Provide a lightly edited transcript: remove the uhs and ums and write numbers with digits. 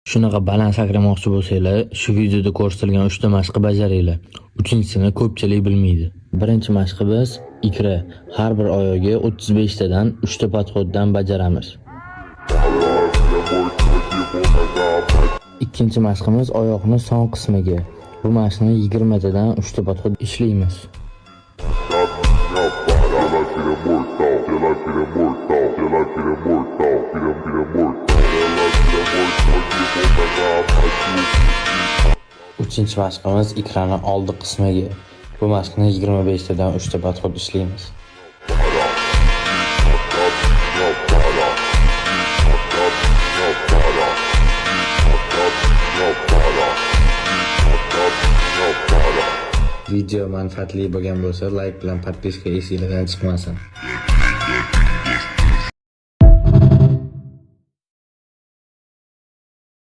Shunaqa baland sakramoqchi bo'lsanglar, shu videoda ko'rsatilgan 3 ta mashqni bajaringlar. Uchinchisini ko'pchilik bilmaydi. Birinchi mashqimiz ikra. Har bir oyog'iga 35 tadan 3 ta podxoddan bajaramiz. Ikkinchi mashqimiz oyoqni son qismiga. Bu mashqni 20 tadan 3 ta podxod ishlaymiz. Uchinchi mashqimiz ikrani oldi qismiga. Bu mashqni 25 tadan 3 ta podxod ishlaymiz. Video manfaatli bo'lgan bo'lsa, like bilan podpiska esingizdan chiqmasin.